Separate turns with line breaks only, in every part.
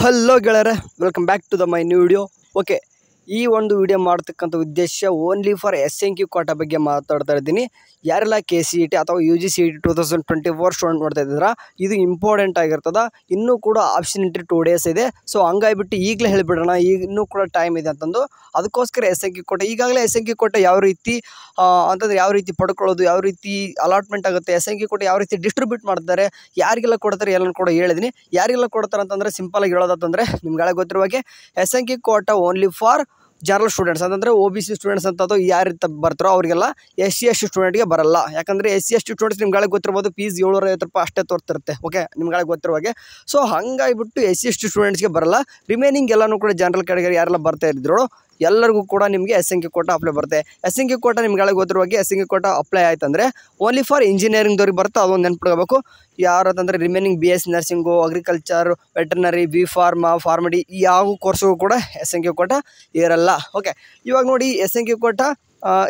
Hello ಗೆಳೆಯರೆ, welcome back to the my new video. Okay, ಈ ಒಂದು ವಿಡಿಯೋ ಮಾಡ್ತಕ್ಕಂಥ ಉದ್ದೇಶ ಓನ್ಲಿ ಫಾರ್ SNQ ಕೋಟಾ ಬಗ್ಗೆ ಮಾತಾಡ್ತಾ ಇದ್ದೀನಿ. ಯಾರೆಲ್ಲ KCET ಅಥವಾ UGCET 2024 ಸ್ಟೂಡೆಂಟ್ ಮಾಡ್ತಾ ಇದ್ದೀರಾ, ಇದು ಇಂಪಾರ್ಟೆಂಟ್ ಆಗಿರ್ತದೆ. ಇನ್ನೂ ಕೂಡ ಆಪ್ಷನ್ ಎಂಟ್ರಿ 2 ಡೇಸ್ ಇದೆ. ಸೊ ಹಂಗಾಗಿಬಿಟ್ಟು ಈಗಲೇ ಹೇಳಿಬಿಡೋಣ, ಈಗ ಇನ್ನೂ ಕೂಡ ಟೈಮ್ ಇದೆ ಅಂತಂದು. ಅದಕ್ಕೋಸ್ಕರ SNQ ಕೋಟಾ ಈಗಾಗಲೇ SNQ ಕೋಟಾ ಯಾವ ರೀತಿ ಅಂತಂದರೆ ಯಾವ ರೀತಿ ಪಡ್ಕೊಳ್ಳೋದು, ಯಾವ ರೀತಿ ಅಲಾಟ್ಮೆಂಟ್ ಆಗುತ್ತೆ, SNQ ಕೋಟಾ ಯಾವ ರೀತಿ ಡಿಸ್ಟ್ರಿಬ್ಯೂಟ್ ಮಾಡ್ತಾರೆ, ಯಾರಿಗೆಲ್ಲ ಕೊಡ್ತಾರೆ ಎಲ್ಲನೂ ಕೂಡ ಹೇಳಿದ್ದೀನಿ. ಯಾರಿಗೆಲ್ಲ ಕೊಡ್ತಾರೆ ಅಂತಂದರೆ ಸಿಂಪಲಾಗಿ ಹೇಳೋದಂತಂದರೆ ನಿಮ್ಗೆ ಗೊತ್ತಿರುವ ಹಾಗೆ SNQ quota only for general students ಅಂತಂದರೆ OBC ಸ್ಟೂಡೆಂಟ್ಸ್ ಅಂತದ್ದು ಯಾರು ಬರ್ತಾರೋ ಅವರಿಗೆಲ್ಲ. SC/ST ಸ್ಟೂಡೆಂಟ್ಗೆ ಬರಲ್ಲ. ಯಾಕಂದರೆ SC/ST ಸ್ಟೂಡೆಂಟ್ಸ್ ನಿಮ್ಗೆ ಗೊತ್ತಿರ್ಬೋದು ಫೀಸ್ 750 ರೂಪಾಯಿ ಅಷ್ಟೇ ತೋರ್ತಿರುತ್ತೆ. ಓಕೆ, ನಿಮ್ಗೆ ಗೊತ್ತಿರುವ ಹಾಗೆ. ಸೊ ಹಂಗಾಗಿಬಿಟ್ಟು SC/ST ಸ್ಟೂಡೆಂಟ್ಸ್ಗೆ ಬರಲ್ಲ. ರಿಮೈನಿಂಗ್ ಎಲ್ಲನೂ ಕೂಡ ಜನರಲ್ ಕ್ಯಾಟಗರಿ ಯಾರೆಲ್ಲ ಬರ್ತಾ ಇದ್ರು ಎಲ್ಲರಿಗೂ ಕೂಡ ನಿಮಗೆ SNQ ಕೋಟಾ ಅಪ್ಲೈ ಬರುತ್ತೆ. SNQ ಕೋಟಾ ನಿಮ್ಗೆ ಗೊತ್ತಿರುವ ಹಾಗೆ SNQ ಕೋಟಾ ಅಪ್ಲೈ ಆಯ್ತಂದರೆ ಓನ್ಲಿ ಫಾರ್ ಇಂಜಿನಿಯರಿಂಗ್ದವ್ರಿಗೆ ಬರುತ್ತೆ. ಅದೊಂದು ನೆನ್ಪಿಡ್ಕೋಬೇಕು. ಯಾರು ಅಂತಂದರೆ remaining BSc nursing, agriculture, veterinary, B pharma, pharm D ಈ ಯಾವ ಕೋರ್ಸ್ಗೂ ಕೂಡ SNQ ಕೋಟಾ ಇರಲ್ಲ. ಓಕೆ, ಇವಾಗ ನೋಡಿ SNQ quota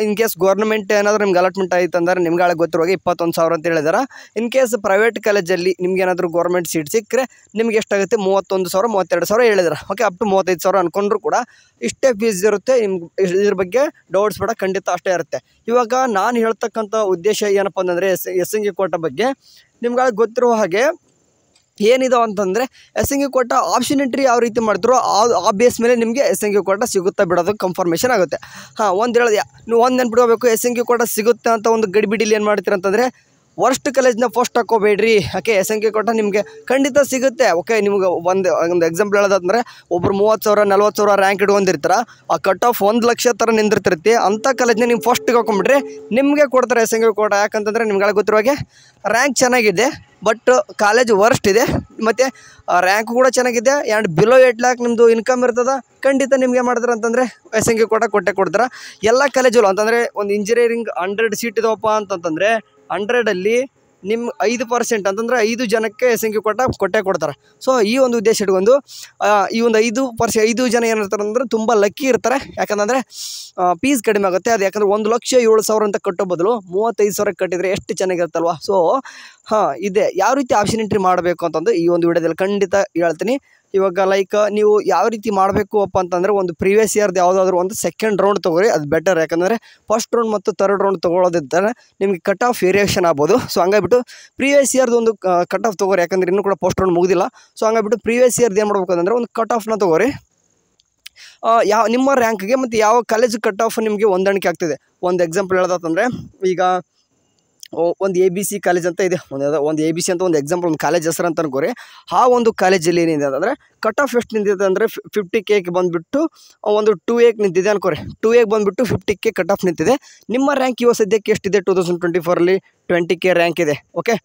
in case government ಏನಾದರೂ ನಿಮ್ಗೆ ಅಲಾಟ್ಮೆಂಟ್ ಆಯಿತು ಅಂದರೆ ನಿಮ್ಗೆ ಗೊತ್ತಿರುವಾಗ 21,000 ಅಂತ ಹೇಳಿದಾರೆ. ಇನ್ ಕೇಸ್ ಪ್ರೈವೇಟ್ ಕಾಲೇಜಲ್ಲಿ ನಿಮ್ಗೆ ಏನಾದರೂ ಗೌರ್ಮೆಂಟ್ ಸೀಟ್ ಸಿಕ್ಕರೆ ನಿಮ್ಗೆ ಎಷ್ಟಾಗುತ್ತೆ 31,000 32,000 ಹೇಳಿದಾರೆ. ಓಕೆ, ಅಪ್ ಟು 35,000 ಅಂದ್ಕೊಂಡ್ರು ಕೂಡ ಇಷ್ಟೇ ಫೀಸ್ ಇರುತ್ತೆ. ನಿಮ್ಗೆ ಇದ್ರ ಬಗ್ಗೆ ಡೌಟ್ಸ್ ಬೇಡ, ಖಂಡಿತ ಅಷ್ಟೇ ಇರುತ್ತೆ. ಇವಾಗ ನಾನು ಹೇಳ್ತಕ್ಕಂಥ ಉದ್ದೇಶ ಏನಪ್ಪ ಅಂತಂದರೆ SNQ ಕೋಟಾ ಬಗ್ಗೆ ನಿಮ್ಗೆ ಗೊತ್ತಿರೋ ಹಾಗೆ ಏನಿದಾವೆ ಅಂತಂದರೆ SNQ ಕೋಟಾ ಆಪ್ಷನ್ ಎಂಟ್ರಿ ಯಾವ ರೀತಿ ಮಾಡ್ತಾರೋ ಆ ಬೇಸ್ ಮೇಲೆ ನಿಮಗೆ SNQ ಕೋಟಾ ಸಿಗುತ್ತಾ ಬಿಡೋದು ಕನ್ಫರ್ಮೇಷನ್ ಆಗುತ್ತೆ. ಒಂದು ಹೇಳಿದೆ, ನೀವು ಒಂದು ನೆನ್ಪಿಡ್ಕೋಬೇಕು, SNQ ಕೋಟಾ ಸಿಗುತ್ತೆ ಅಂತ ಒಂದು ಗಡಿಬಿಡಿಲಿ ಏನು ಮಾಡ್ತೀರ ಅಂತಂದರೆ ವರ್ಸ್ಟ್ ಕಾಲೇಜ್ನ ಫಸ್ಟ್ ಹಾಕೋಬೇಡ್ರಿ. ಓಕೆ, SNQ ಕೋಟಾ ನಿಮಗೆ ಖಂಡಿತ ಸಿಗುತ್ತೆ. ಓಕೆ, ನಿಮ್ಗೆ ಒಂದು ಎಕ್ಸಾಂಪಲ್ ಹೇಳೋದಂದ್ರೆ ಒಬ್ರು 30,000 40,000 ರ್ಯಾಂಕ್ ಇಟ್ಕೊಂಡಿರ್ತಾರೆ. ಆ ಕಟ್ ಆಫ್ 1,00,000 ಥರ ನಿಂದಿರ್ತಿರ್ತಿ. ಅಂಥ ಕಾಲೇಜ್ನ ನೀವು ಫಸ್ಟಿಗೆ ಹಾಕೊಂಡ್ಬಿಟ್ರೆ ನಿಮಗೆ ಕೊಡ್ತಾರೆ SNQ ಕೋಟಾ. ಯಾಕಂತಂದರೆ ನಿಮ್ಗೆ ಗೊತ್ತಿರುವಾಗೆ ರ್ಯಾಂಕ್ ಚೆನ್ನಾಗಿದೆ, ಬಟ್ ಕಾಲೇಜ್ ವರ್ಸ್ಟ್ ಇದೆ, ಮತ್ತು ರ್ಯಾಂಕ್ ಕೂಡ ಚೆನ್ನಾಗಿದೆ, ಆ್ಯಂಡ್ ಬಿಲೋ 8 lakh ನಿಮ್ಮದು ಇನ್ಕಮ್ ಇರ್ತದೆ. ಖಂಡಿತ ನಿಮ್ಗೆ ಮಾಡ್ತಾರೆ ಅಂತಂದರೆ SNQ ಕೋಟಾ ಕೊಡ್ತಾರೆ. ಎಲ್ಲ ಕಾಲೇಜುಗಳು ಅಂತಂದರೆ ಒಂದು ಇಂಜಿನಿಯರಿಂಗ್ 100 ಸೀಟ್ ಇದಾವಪ್ಪ ಅಂತಂತಂದರೆ 100ಅಲ್ಲಿ ನಿಮ್ಮ 5% ಅಂತಂದರೆ 5 ಜನಕ್ಕೆ SNQ ಕೋಟಾ ಕೊಡ್ತಾರೆ. ಸೊ ಈ ಒಂದು ಉದ್ದೇಶ ಇಟ್ಕೊಂಡು ಈ ಒಂದು 5 ಜನ ಏನಿರ್ತಾರೆ ಅಂದರೆ ತುಂಬ ಲಕ್ಕಿ ಇರ್ತಾರೆ. ಯಾಕಂತಂದರೆ ಫೀಸ್ ಕಡಿಮೆ ಆಗುತ್ತೆ. ಅದು ಯಾಕಂದರೆ 1,07,000 ಅಂತ ಕಟ್ಟೋ ಬದಲು 35,000 ಕಟ್ಟಿದರೆ ಎಷ್ಟು ಚೆನ್ನಾಗಿರುತ್ತಲ್ವ. ಸೊ ಇದೆ ಯಾವ ರೀತಿ ಆಪ್ಷನ್ ಎಂಟ್ರಿ ಮಾಡಬೇಕು ಅಂತಂದು ಈ ಒಂದು ವಿಡಿಯೋದಲ್ಲಿ ಖಂಡಿತ ಹೇಳ್ತೀನಿ. ಇವಾಗ ಲೈಕ್ ನೀವು ಯಾವ ರೀತಿ ಮಾಡಬೇಕು ಅಪ್ಪ ಅಂತಂದರೆ ಒಂದು ಪ್ರೀವಿಯಸ್ ಇಯರ್ದು ಯಾವುದಾದ್ರೂ ಒಂದು ಸೆಕೆಂಡ್ ರೌಂಡ್ ತೊಗೊಳ್ರಿ, ಅದು ಬೆಟರ್. ಯಾಕಂದರೆ ಫಸ್ಟ್ ರೌಂಡ್ ಮತ್ತು ಥರ್ಡ್ ರೌಂಡ್ ತೊಗೊಳೋದಿದ್ದರೆ ನಿಮಗೆ ಕಟ್ ಆಫ್ ವೇರಿಯೇಷನ್ ಆಗ್ಬೋದು. ಸೊ ಹಂಗಾಗಿಬಿಟ್ಟು ಪ್ರೀವಿಯಸ್ ಇಯರ್ದು ಒಂದು ಕಟ್ ಆಫ್ ತೊಗೊರಿ. ಯಾಕಂದರೆ ಇನ್ನೂ ಕೂಡ ಫಸ್ಟ್ ರೌಂಡ್ ಮುಗಿದಿಲ್ಲ. ಸೊ ಹಂಗಾಗಿಬಿಟ್ಟು ಪ್ರೀವಿಯಸ್ ಇಯರ್ದು ಏನು ಮಾಡ್ಬೇಕು ಅಂತಂದರೆ ಒಂದು ಕಟ್ ಆಫ್ನ ತೊಗೊರಿ. ಯಾವ ನಿಮ್ಮ ರ್ಯಾಂಕ್ಗೆ ಮತ್ತು ಯಾವ ಕಾಲೇಜ್ ಕಟ್ ಆಫ್ ನಿಮಗೆ ಹೊಂದಾಣಿಕೆ ಆಗ್ತಿದೆ. ಒಂದು ಎಕ್ಸಾಂಪಲ್ ಹೇಳೋದಂತಂದರೆ ಈಗ ಒಂದು ABC ಕಾಲೇಜ್ ಅಂತ ಇದೆ. ಒಂದು ABC ಅಂತ ಒಂದು ಎಕ್ಸಾಂಪಲ್ ಒಂದು ಕಾಲೇಜ್ ಹೆಸರು ಅಂತ ಅನ್ಕೋರಿ. ಆ ಒಂದು ಕಾಲೇಜಲ್ಲಿ ಏನಿದೆ ಅಂತಂದರೆ ಕಟ್ ಆಫ್ ಎಷ್ಟು ನಿಂತಿದೆ ಅಂದರೆ 50Kಗೆ ಬಂದುಬಿಟ್ಟು ಒಂದು 2Aಗೆ ನಿಂತಿದೆ ಅನ್ಕೋರಿ. 2Aಗೆ ಬಂದುಬಿಟ್ಟು 50K ಕಟ್ ಆಫ್ ನಿಂತಿದೆ. ನಿಮ್ಮ ರ್ಯಾಂಕ್ ಇವಾಗ ಸದ್ಯಕ್ಕೆ ಎಷ್ಟಿದೆ 2024ಅಲ್ಲಿ 20K ರ್ಯಾಂಕ್ ಇದೆ. ಓಕೆ,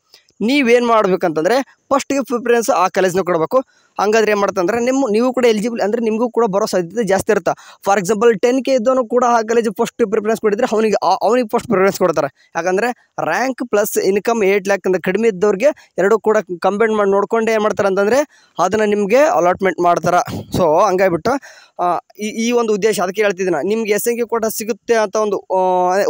ನೀವೇನು ಮಾಡ್ಬೇಕಂತಂದರೆ ಫಸ್ಟಿಗೆ ಪ್ರಿಫರೆನ್ಸ್ ಆ ಕಾಲೇಜ್ನ ಕೊಡಬೇಕು. ಹಂಗಾದ್ರೆ ಏನು ಮಾಡ್ತಂದ್ರೆ ನೀವು ಕೂಡ ಎಲಿಜಿಬಲ್ ಅಂದರೆ ನಿಮಗೂ ಕೂಡ ಬರೋ ಸಾಧ್ಯತೆ ಜಾಸ್ತಿ ಇರುತ್ತೆ. ಫಾರ್ ಎಕ್ಸಾಂಪಲ್ 10K ಇದ್ದವನು ಕೂಡ ಆ ಕಾಲೇಜ್ ಫಸ್ಟ್ ಪ್ರಿಫರೆನ್ಸ್ ಕೊಟ್ಟಿದ್ರೆ ಅವನಿಗೆ ಫಸ್ಟ್ ಪ್ರಿಫರೆನ್ಸ್ ಕೊಡ್ತಾರೆ. ಯಾಕಂದರೆ ರ್ಯಾಂಕ್ ಪ್ಲಸ್ ಇನ್ಕಮ್ 8 lakh ಅಂತ ಕಡಿಮೆ ಇದ್ದವ್ರಿಗೆ ಎರಡೂ ಕೂಡ ಕಂಬೈನ್ ಮಾಡಿ ನೋಡ್ಕೊಂಡು ಏನು ಮಾಡ್ತಾರೆ ಅಂತಂದರೆ ಅದನ್ನು ನಿಮಗೆ ಅಲಾಟ್ಮೆಂಟ್ ಮಾಡ್ತಾರೆ. ಸೊ ಹಂಗಾಗಿಬಿಟ್ಟು ಈ ಒಂದು ಉದ್ದೇಶ ಅದಕ್ಕೆ ಹೇಳ್ತಿದ್ದೀನಿ. ನಿಮ್ಗೆ SNQ ಕೋಟಾ ಸಿಗುತ್ತೆ ಅಂತ ಒಂದು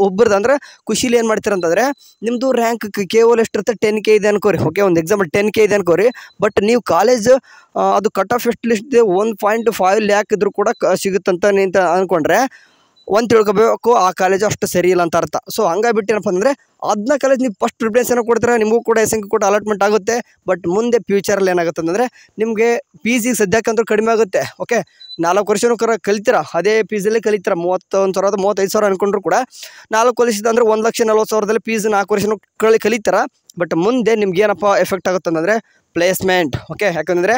ಒಬ್ಬರದ್ದು ಅಂದರೆ ಖುಷಿಲಿ ಏನು ಮಾಡ್ತೀರ ಅಂತಂದರೆ ನಿಮ್ಮದು ರ್ಯಾಂಕ್ ಕೇವಲ ಎಷ್ಟಿರುತ್ತೆ 10K ಇದೆ ಅನ್ಕೋರಿ. ಓಕೆ, ಒಂದು ಎಕ್ಸಾಂಪಲ್ 10K ಇದೆ ಅನ್ಕೋರಿ. ಬಟ್ ನೀವು ಕಾಲೇಜ್ ಅದು ಕಟ್ ಆಫ್ ಎಷ್ಟು ಲಿಸ್ಟ್ ಇದೆ 1.5 lakh ಇದ್ರೂ ಕೂಡ ಸಿಗುತ್ತಂತ ನಿಂತ ಅಂದ್ಕೊಂಡ್ರೆ ಒಂದು ತಿಳ್ಕೊಬೇಕು, ಆ ಕಾಲೇಜು ಅಷ್ಟು ಸರಿ ಇಲ್ಲ ಅಂತ ಅರ್ಥ. ಸೊ ಹಂಗಾಗಿಬಿಟ್ಟು ಏನಪ್ಪ ಅಂದರೆ ಅದನ್ನ ಕಾಲೇಜ್ ನೀವು ಫಸ್ಟ್ ಪ್ರಿಫರೆನ್ಸ್ ಏನೋ ಕೊಡ್ತಾರೆ, ನಿಮಗೂ ಕೂಡ SNQ ಕೋಟಾ ಅಲಾಟ್ಮೆಂಟ್ ಆಗುತ್ತೆ. ಬಟ್ ಮುಂದೆ ಫ್ಯೂಚರಲ್ಲಿ ಏನಾಗುತ್ತೆ ಅಂತಂದರೆ ನಿಮಗೆ ಫೀಸಿಗೆ ಸದ್ಯಕ್ಕಂತೂ ಕಡಿಮೆ ಆಗುತ್ತೆ. ಓಕೆ, 4 ವರ್ಷನೂ ಕಲಿತೀರ, ಅದೇ ಫೀಸಲ್ಲೇ ಕಲಿತೀರ. 31,000 35,000 ಅಂದ್ಕೊಂಡ್ರು ಕೂಡ 4 ವರ್ಷದ ಅಂದರೆ 1,40,000 ಫೀಸ್ 4 ವರ್ಷನೂ ಕಲಿತೀರ. ಬಟ್ ಮುಂದೆ ನಿಮ್ಗೆ ಏನಪ್ಪ ಎಫೆಕ್ಟ್ ಆಗುತ್ತೆ ಅಂತಂದರೆ ಪ್ಲೇಸ್ಮೆಂಟ್. ಓಕೆ, ಯಾಕಂದರೆ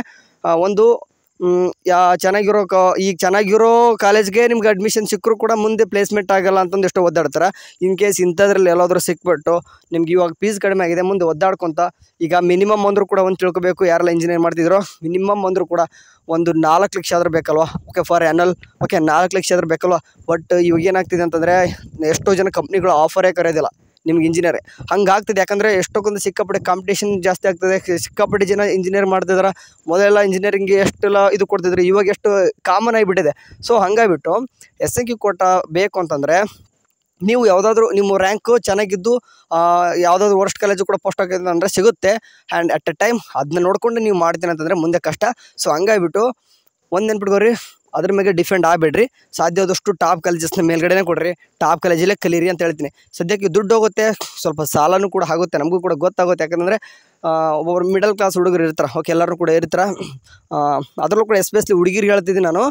ಒಂದು ಚೆನ್ನಾಗಿರೋ ಕಾಲೇಜ್ಗೆ ನಿಮ್ಗೆ ಅಡ್ಮಿಷನ್ ಸಿಕ್ಕರೂ ಕೂಡ ಮುಂದೆ ಪ್ಲೇಸ್ಮೆಂಟ್ ಆಗಲ್ಲ ಅಂತಂದು ಎಷ್ಟೋ ಒದ್ದಾಡ್ತಾರೆ. ಇನ್ ಕೇಸ್ ಇಂಥದ್ರಲ್ಲಿ ಎಲ್ಲಾದರೂ ಸಿಕ್ಬಿಟ್ಟು ನಿಮ್ಗೆ ಇವಾಗ ಫೀಸ್ ಕಡಿಮೆ ಆಗಿದೆ, ಮುಂದೆ ಒದ್ದಾಡ್ಕೊತ ಈಗ ಮಿನಿಮಮ್ ಅಂದರೂ ಕೂಡ ಒಂದು ತಿಳ್ಕೊಬೇಕು. ಯಾರೆಲ್ಲ ಇಂಜಿನಿಯರ್ ಮಾಡ್ತಿದ್ರು ಮಿನಿಮಮ್ ಅಂದರೂ ಕೂಡ ಒಂದು 4 ಲಕ್ಷ ಆದರೂ ಬೇಕಲ್ವ. Okay, for annual. Okay, 4 lakh ಆದರೂ ಬೇಕಲ್ವ. ಬಟ್ ಇವಾಗ ಏನಾಗ್ತಿದೆ ಅಂತಂದರೆ ಎಷ್ಟೋ ಜನ ಕಂಪ್ನಿಗಳು ಆಫರೇ ಕರೆಯೋದಿಲ್ಲ ನಿಮ್ಗೆ ಇಂಜಿನಿಯರ್. ಹಂಗಾಗ್ತದೆ. ಯಾಕಂದರೆ ಎಷ್ಟೊಂದು ಸಿಕ್ಕಾಪಟ್ಟೆ ಕಾಂಪಿಟೇಷನ್ ಜಾಸ್ತಿ ಆಗ್ತದೆ. ಸಿಕ್ಕಾಪಟ್ಟೆ ಜನ ಇಂಜಿನಿಯರ್ ಮಾಡ್ತಿದ್ದಾರೆ. ಮೊದಲೆಲ್ಲ ಇಂಜಿನಿಯರಿಂಗ್ಗೆ ಎಷ್ಟೆಲ್ಲ ಇದು ಕೊಡ್ತಿದ್ರು, ಇವಾಗ ಎಷ್ಟು ಕಾಮನ್ ಆಗಿಬಿಟ್ಟಿದೆ. ಸೊ ಹಂಗಾಗಿಬಿಟ್ಟು SNQ ಕೋಟಾ ಬೇಕು ಅಂತಂದರೆ ನೀವು ಯಾವುದಾದ್ರೂ ನಿಮ್ಮ ರ್ಯಾಂಕು ಚೆನ್ನಾಗಿದ್ದು ಯಾವುದಾದ್ರು ವರ್ಸ್ಟ್ ಕಾಲೇಜು ಕೂಡ ಪೋಸ್ಟ್ ಆಗಿದೆ ಅಂದರೆ ಸಿಗುತ್ತೆ. ಆ್ಯಂಡ್ ಅಟ್ ಎ ಟೈಮ್ ಅದನ್ನ ನೋಡ್ಕೊಂಡು ನೀವು ಮಾಡ್ತೀನಿ ಅಂತಂದರೆ ಮುಂದೆ ಕಷ್ಟ. ಸೊ ಹಂಗಾಗಿಬಿಟ್ಟು ಒಂದು ನೆನ್ಪಿಟ್ಕೋರಿ, ಅದ್ರ ಮೇಲೆ ಡಿಫೆಂಡ್ ಆಗಬೇಡ್ರಿ. ಸಾಧ್ಯವಾದಷ್ಟು ಟಾಪ್ ಕಾಲೇಜಸ್ನ ಮೇಲ್ಗಡೆನೇ ಕೊಡ್ರಿ, ಟಾಪ್ ಕಾಲೇಜಲ್ಲೇ ಕಲೀರಿ ಅಂತ ಹೇಳ್ತೀನಿ. ಸದ್ಯಕ್ಕೆ ದುಡ್ಡು ಹೋಗುತ್ತೆ, ಸ್ವಲ್ಪ ಸಾಲನೂ ಕೂಡ ಆಗುತ್ತೆ, ನಮಗೂ ಕೂಡ ಗೊತ್ತಾಗುತ್ತೆ. ಯಾಕಂದರೆ ಒಬ್ಬರು ಮಿಡಲ್ ಕ್ಲಾಸ್ ಹುಡುಗರು ಇರ್ತಾರೆ, ಓಕೆ, ಎಲ್ಲರೂ ಕೂಡ ಇರ್ತಾರೆ. ಅದರಲ್ಲೂ ಕೂಡ ಎಸ್ಪೆಷಲಿ ಹುಡುಗಿರು ಹೇಳ್ತಿದ್ದೀನಿ ನಾನು,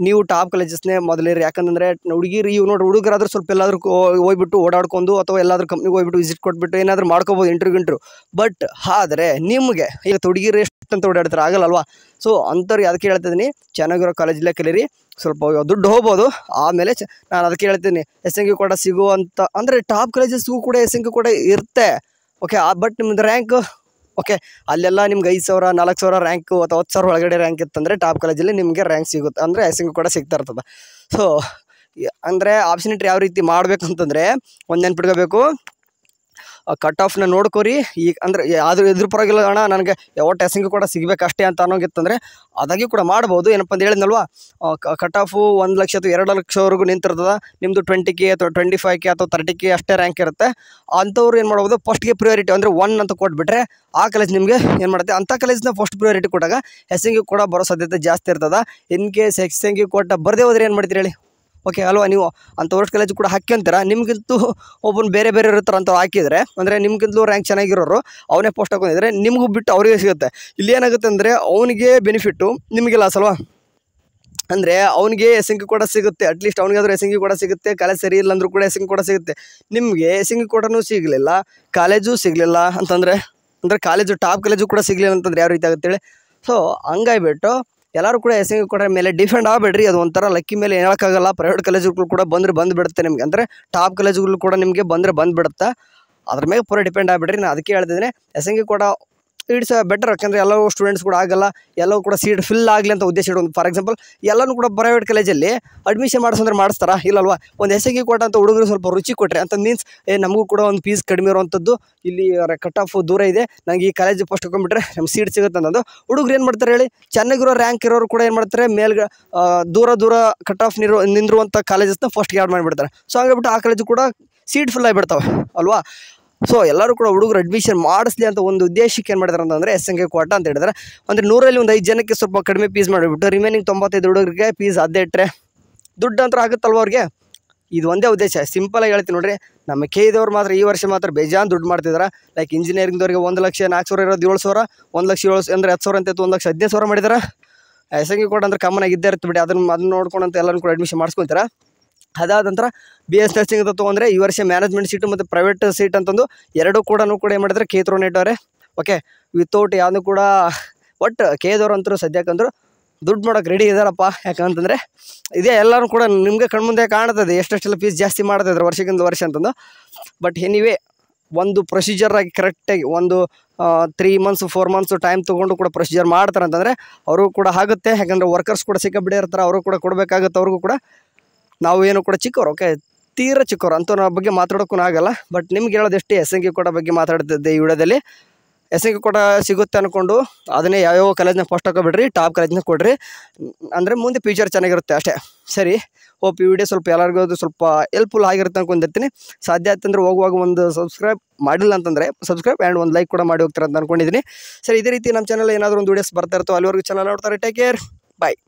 ನೀವು ಟಾಪ್ ಕಾಲೇಜಸ್ನೇ ಮೊದಲಿರಿ. ಯಾಕಂದರೆ ಹುಡುಗಿರು ಇವು ನೋಡಿ, ಹುಡುಗರಾದ್ರೂ ಸ್ವಲ್ಪ ಎಲ್ಲಾದ್ರೂ ಹೋಗ್ಬಿಟ್ಟು ಓಡಾಡ್ಕೊಂಡು ಅಥವಾ ಎಲ್ಲಾದ್ರೂ ಕಂಪ್ನಿಗೆ ಹೋಗ್ಬಿಟ್ಟು ವಿಸಿಟ್ ಕೊಟ್ಬಿಟ್ಟು ಏನಾದರೂ ಮಾಡ್ಕೋಬೋದು ಇಂಟರ್ವ್ಯೂ. ಬಟ್ ಆದರೆ ನಿಮಗೆ ಈಗ ಹುಡುಗಿರು ಎಷ್ಟಂತ ಓಡಾಡ್ತಾರೆ, ಆಗಲ್ಲಲ್ವಾ? ಸೊ ಅಂಥವ್ರಿಗೆ ಅದಕ್ಕೆ ಹೇಳ್ತಿದ್ದೀನಿ, ಚೆನ್ನಾಗಿರೋ ಕಾಲೇಜಲ್ಲೇ ಕಲೀರಿ. ಸ್ವಲ್ಪ ದುಡ್ಡು ಹೋಗ್ಬೋದು, ಆಮೇಲೆ ನಾನು ಅದಕ್ಕೆ ಹೇಳ್ತೀನಿ, SNQ ಕೂಡ ಸಿಗುವಂಥ ಅಂದರೆ ಟಾಪ್ ಕಾಲೇಜಸ್ಗೂ ಕೂಡ SNQ ಕೂಡ ಇರುತ್ತೆ, ಓಕೆ. ಬಟ್ ನಿಮ್ಮದು ರ್ಯಾಂಕ್ ಓಕೆ, ಅಲ್ಲೆಲ್ಲ ನಿಮ್ಗೆ 5,000 4,000 ರ್ಯಾಂಕು ಅಥವಾ 10,000 ಒಳಗಡೆ ರ್ಯಾಂಕ್ ಇತ್ತಂದರೆ ಟಾಪ್ ಕಾಲೇಜಲ್ಲಿ ನಿಮಗೆ ರ್ಯಾಂಕ್ ಸಿಗುತ್ತೆ, ಅಂದರೆ SNQ ಕೂಡ ಸಿಗ್ತಾ ಇರ್ತದೆ. ಸೊ ಅಂದರೆ ಆಪ್ಷನಿಟಿ ಯಾವ ರೀತಿ ಮಾಡಬೇಕು ಅಂತಂದರೆ, ಒಂದು ನೆನ್ಪಿಟ್ಕೋಬೇಕು, ಕಟ್ ಆಫ್ನ ನೋಡ್ಕೋರಿ. ಈಗ ಅಂದರೆ ಯಾವ್ದು ಇದ್ರ ಪರವಾಗಿಲ್ಲ ಅಣ್ಣ, ನನಗೆ ಒಟ್ಟು SNQ ಕೂಡ ಸಿಗಬೇಕಷ್ಟೇ ಅಂತ ಅನ್ನೋಂಗಿತ್ತಂದರೆ ಅದಾಗಿ ಕೂಡ ಮಾಡ್ಬೋದು. ಏನಪ್ಪ ಅಂತ ಹೇಳಿದ್ನಲ್ವ, ಕಟ್ ಆಫು 1 ಲಕ್ಷ ಅಥವಾ 2 ಲಕ್ಷವರೆಗೂ ನಿಂತಿರ್ತದೆ. ನಿಮ್ಮದು 20K ಅಥವಾ 25K ಅಥವಾ 30K ಅಷ್ಟೇ ರ್ಯಾಂಕ್ ಇರುತ್ತೆ. ಅಂಥವ್ರು ಏನು ಮಾಡ್ಬೋದು, ಫಸ್ಟ್ಗೆ ಪ್ರಿಯಾರಿಟಿ ಅಂದರೆ 1 ಅಂತ ಕೊಟ್ಬಿಟ್ರೆ ಆ ಕಾಲೇಜ್ ನಿಮಗೆ ಏನು ಮಾಡುತ್ತೆ, ಅಂಥ ಕಾಲೇಜ್ನ ಫಸ್ಟ್ ಪ್ರಿಯಾರಿಟಿ ಕೊಟ್ಟಾಗ SNQ ಕೂಡ ಬರೋ ಸಾಧ್ಯತೆ ಜಾಸ್ತಿ ಇರ್ತದೆ. ಇನ್ ಕೇಸ್ SNQ ಕೊಟ್ಟ ಬರದೇ ಹೋದರೆ ಏನು ಮಾಡ್ತೀರಿ ಹೇಳಿ, ಓಕೆ ಅಲ್ವಾ? ನೀವು ಅಂಥ ವರ್ಸ್ಟ್ ಕಾಲೇಜ್ ಕೂಡ ಹಾಕ್ಯಂತೀರ, ನಿಮಗಿಂತೂ ಒಬ್ಬನು ಬೇರೆ ಇರ್ತಾರೆ ಅಂತ ಹಾಕಿದರೆ, ಅಂದರೆ ನಿಮ್ಗಿಂತಲೂ ರ್ಯಾಂಕ್ ಚೆನ್ನಾಗಿರೋರು ಅವನೇ ಪೋಸ್ಟ್ ಹಾಕೊಂಡಿದ್ರೆ ನಿಮಗೂ ಬಿಟ್ಟು ಅವರಿಗೆ ಸಿಗುತ್ತೆ. ಇಲ್ಲಿ ಏನಾಗುತ್ತೆ ಅಂದರೆ ಅವನಿಗೆ ಬೆನಿಫಿಟ್ಟು, ನಿಮಗೆ ಲಾಸ್ ಅಲ್ವಾ? ಅಂದರೆ ಅವನಿಗೆ SNQ ಕೂಡ ಸಿಗುತ್ತೆ, ಅಟ್ಲೀಸ್ಟ್ ಅವನಿಗಾದ್ರೂ SNQ ಕೂಡ ಸಿಗುತ್ತೆ. ಕಾಲೇಜ್ ಸರಿ ಇಲ್ಲ ಅಂದರೂ ಕೂಡ SNQ ಕೂಡ ಸಿಗುತ್ತೆ. ನಿಮಗೆ SNQ ಕೂಡನೂ ಸಿಗಲಿಲ್ಲ, ಕಾಲೇಜು ಸಿಗಲಿಲ್ಲ ಅಂತಂದರೆ, ಅಂದರೆ ಕಾಲೇಜು ಟಾಪ್ ಕಾಲೇಜು ಕೂಡ ಸಿಗಲಿಲ್ಲ ಅಂತಂದರೆ ಯಾವ ರೀತಿ ಆಗುತ್ತೆ ಹೇಳಿ? ಸೊ ಹಂಗಾಗಿಬಿಟ್ಟು ಎಲ್ಲರೂ ಕೂಡ SNQ ಕೂಡ ಮೇಲೆ ಡಿಫೆಂಡ್ ಆಗಬೇಡ್ರಿ. ಅದು ಒಂಥರ ಲಕ್ಕಿ ಮೇಲೆ ಹೇಳೋಕ್ಕಾಗಲ್ಲ. ಪ್ರೈವೇಟ್ ಕಾಲೇಜುಗಳು ಕೂಡ ಬಂದುಬಿಡುತ್ತೆ ನಿಮಗೆ, ಅಂದರೆ ಟಾಪ್ ಕಾಲೇಜುಗಳು ಕೂಡ ನಿಮಗೆ ಬಂದುಬಿಡುತ್ತೆ. ಅದ್ರ ಮೇಲೆ ಪೂರ ಡಿಪೆಂಡ್ ಆಗಿಬಿಡ್ರಿ. ನಾನು ಅದಕ್ಕೆ ಹೇಳ್ತಿದ್ದೀನಿ, SNQ ಕೂಡ ಇಟ್ಸ್ ಬೆಟರ್. ಯಾಕಂದರೆ ಎಲ್ಲವೂ ಸ್ಟೂಡೆಂಟ್ಸ್ ಕೂಡ ಆಗಲ್ಲ, ಎಲ್ಲವೂ ಕೂಡ ಸೀಟ್ ಫಿಲ್ ಆಗಲಿ ಅಂತ ಉದ್ದೇಶ ಇಡೋದು. ಫಾರ್ ಎಕ್ಸಾಂಪಲ್ ಎಲ್ಲನೂ ಕೂಡ ಪ್ರೈವೇಟ್ ಕಾಲೇಜಲ್ಲಿ ಅಡ್ಮಿಷನ್ ಮಾಡಿಸಂದ್ರೆ ಮಾಡಿಸ್ತಾರಾ? ಇಲ್ಲಲ್ವಾ? ಒಂದು SNQ ಕೊಟ್ಟಂಥ ಹುಡುಗರು ಸ್ವಲ್ಪ ರುಚಿ ಕೊಟ್ಟರೆ ಅಂತ ಮೀನ್ಸ್ ನಮಗೂ ಕೂಡ ಒಂದು ಫೀಸ್ ಕಡಿಮೆ ಇರುವಂಥದ್ದು, ಇಲ್ಲಿ ಕಟ್ ಆಫ್ ದೂರ ಇದೆ, ನನಗೆ ಈ ಕಾಲೇಜ್ ಫಸ್ಟ್ ಹಾಕೊಂಡ್ಬಿಟ್ರೆ ನಮ್ಗೆ ಸೀಟ್ ಸಿಗುತ್ತೆ ಅನ್ನೋದು. ಹುಡುಗರು ಏನು ಮಾಡ್ತಾರೆ ಹೇಳಿ, ಚೆನ್ನಾಗಿರೋ ರ್ಯಾಂಕ್ ಇರೋರು ಕೂಡ ಏನು ಮಾಡ್ತಾರೆ, ದೂರ ಕಟ್ ಆಫ್ ನಿಂದಿರುವಂಥ ಕಾಲೇಜಸ್ನ ಫಸ್ಟ್ಗೆ ಆ್ಯಡ್ ಮಾಡಿಬಿಡ್ತಾರೆ. ಸೊ ಹಾಗಾಗ್ಬಿಟ್ಟು ಆ ಕಾಲೇಜು ಕೂಡ ಸೀಟ್ ಫುಲ್ ಆಗಿಬಿಡ್ತಾವೆ ಅಲ್ವಾ? ಸೊ ಎಲ್ಲರೂ ಕೂಡ ಹುಡುಗರು ಅಡ್ಮಿಷನ್ ಮಾಡಿಸ್ಲಿ ಅಂತ ಒಂದು ಉದ್ದೇಶಕ್ಕೆ ಏನು ಮಾಡಿದಾರೆ ಅಂತಂದರೆ SNQ ಕೋಟ ಅಂತ ಹೇಳಿದ್ರೆ, ಅಂದರೆ 100ರಲ್ಲಿ ಒಂದು 5 ಜನಕ್ಕೆ ಸ್ವಲ್ಪ ಕಡಿಮೆ ಫೀಸ್ ಮಾಡಿಬಿಟ್ಟು ರಿಮೈನಿಂಗ್ 95 ಹುಡುಗರಿಗೆ ಫೀಸ್ ಅದೇ ಇಟ್ಟರೆ ದುಡ್ಡು ಅಂತ ಆಗುತ್ತಲ್ವ ಅವ್ರಿಗೆ? ಇದು ಒಂದೇ ಉದ್ದೇಶ. ಸಿಂಪಲಾಗಿ ಹೇಳ್ತೀನಿ ನೋಡ್ರಿ, ನಮ್ಮ KE ಮಾತ್ರ ಈ ವರ್ಷ ಮಾತ್ರ ಬೇಜಾನ್ ದುಡ್ಡು ಮಾಡ್ತಿದ್ದಾರೆ. ಲೈಕ್ ಇಂಜಿನಿಯರಿಂಗ್ದವ್ರಿಗೆ 1,04,000 ಇರೋದು 7,000, 1,07,000 ಅಂದರೆ 10,000 ಅಂತ 1,15,000 ಮಾಡಿದಾರೆ. SNQ ಕೋಟ ಅಂದ್ರೆ ಕಾಮನ್ ಆಗಿ ಇದ್ದೇ ಇರುತ್ತೆ ಬಿಡಿ, ಅದನ್ನ ನೋಡ್ಕೊಂಡಂತ ಎಲ್ಲರೂ ಕೂಡ ಅಡ್ಮಿಷನ್ ಮಾಡಿಸ್ಕೊಳ್ತಾರೆ. ಅದಾದ ನಂತರ BS ನರ್ಸಿಂಗ್ ಅಂತ ತೊಗೊಂಡ್ರೆ ಈ ವರ್ಷ ಮ್ಯಾನೇಜ್ಮೆಂಟ್ ಸೀಟು ಮತ್ತು ಪ್ರೈವೇಟ್ ಸೀಟ್ ಅಂತಂದು ಎರಡೂ ಕೂಡ ಏನು ಮಾಡಿದ್ರೆ KE ನೆಟ್ಟವ್ರೆ. ಓಕೆ, ವಿತೌಟ್ ಯಾವುದು ಕೂಡ ಒಟ್ಟು KE ಅಂತರೂ ಸದ್ಯಕ್ಕಂದ್ರು ದುಡ್ಡು ಮಾಡೋಕೆ ರೆಡಿ ಇದ್ದಾರಪ್ಪ. ಯಾಕಂತಂದರೆ ಇದೇ ಎಲ್ಲರೂ ಕೂಡ ನಿಮಗೆ ಕಣ್ಮುಂದೆ ಕಾಣ್ತದೆ ಎಷ್ಟೆಷ್ಟೆಲ್ಲ ಫೀಸ್ ಜಾಸ್ತಿ ಮಾಡ್ತಾಯಿದ್ರು ವರ್ಷಕ್ಕಿಂತ ವರ್ಷ ಅಂತಂದು. ಬಟ್ ಎನಿವೇ ಒಂದು ಪ್ರೊಸೀಜರಾಗಿ ಕರೆಕ್ಟಾಗಿ ಒಂದು 3 months 4 months ಟೈಮ್ ತೊಗೊಂಡು ಕೂಡ ಪ್ರೊಸೀಜರ್ ಮಾಡ್ತಾರೆ ಅಂತಂದರೆ ಅವ್ರಿಗೂ ಕೂಡ ಆಗುತ್ತೆ. ಯಾಕಂದರೆ ವರ್ಕರ್ಸ್ ಕೂಡ ಸಿಕ್ಕಾಬಿಡೇ ಇರ್ತಾರೆ, ಅವರು ಕೂಡ ಕೊಡಬೇಕಾಗುತ್ತೆ. ಅವ್ರಿಗೂ ಕೂಡ ನಾವು ಏನು ಕೂಡ ಚಿಕ್ಕವರು, ಓಕೆ, ತೀರ ಚಿಕ್ಕವರು ಅಂಥವ್ರ ಬಗ್ಗೆ ಮಾತಾಡೋಕ್ಕೂ ಆಗಲ್ಲ. ಬಟ್ ನಿಮ್ಗೆ ಹೇಳೋದಷ್ಟೇ, SNQ ಕೋಟ ಬಗ್ಗೆ ಮಾತಾಡ್ತಿದ್ದೆ ಈ ವಿಡಿಯೋದಲ್ಲಿ. SNQ ಕೋಟ ಸಿಗುತ್ತೆ ಅಂದ್ಕೊಂಡು ಅದನ್ನೇ ಯಾವ್ಯಾವ ಕಾಲೇಜ್ನ ಫಸ್ಟ್ ಹಾಕೋಬಿಡ್ರಿ, ಟಾಪ್ ಕಾಲೇಜ್ನ ಕೊಡ್ರಿ, ಅಂದರೆ ಮುಂದೆ ಫ್ಯೂಚರ್ ಚೆನ್ನಾಗಿರುತ್ತೆ ಅಷ್ಟೇ. ಸರಿ, ಹೋಪ್ ಈ ವಿಡಿಯೋ ಸ್ವಲ್ಪ ಎಲ್ಲರಿಗೂ ಅದು ಸ್ವಲ್ಪ ಹೆಲ್ಪ್ಫುಲ್ ಆಗಿರುತ್ತೆ ಅಂದ್ಕೊಂಡಿರ್ತೀನಿ. ಸಾಧ್ಯ ಆಯ್ತಂದ್ರೆ ಹೋಗುವಾಗ ಒಂದು ಸಬ್ಸ್ಕ್ರೈಬ್ ಮಾಡಿಲ್ಲ ಅಂತಂದರೆ ಸಬ್ಸ್ಕ್ರೈಬ್ ಆ್ಯಂಡ್ ಒಂದು ಲೈಕ್ ಕೂಡ ಮಾಡಿ ಹೋಗ್ತಾರೆ ಅಂತ ಅಂದ್ಕೊಂಡಿದ್ದೀನಿ. ಸರಿ, ಇದೇ ರೀತಿ ನಮ್ಮ ಚಾನಲ್ ಏನಾದರೂ ಒಂದು ವಿಡಿಯೋಸ್ ಬರ್ತಾ ಇರ್ತವೆ. ಅಲ್ಲಿವರೆಗೂ ಚಾನಲ್ ನೋಡ್ತಾರೆ. ಟೇಕ್ ಕೇರ್, ಬಾಯ್.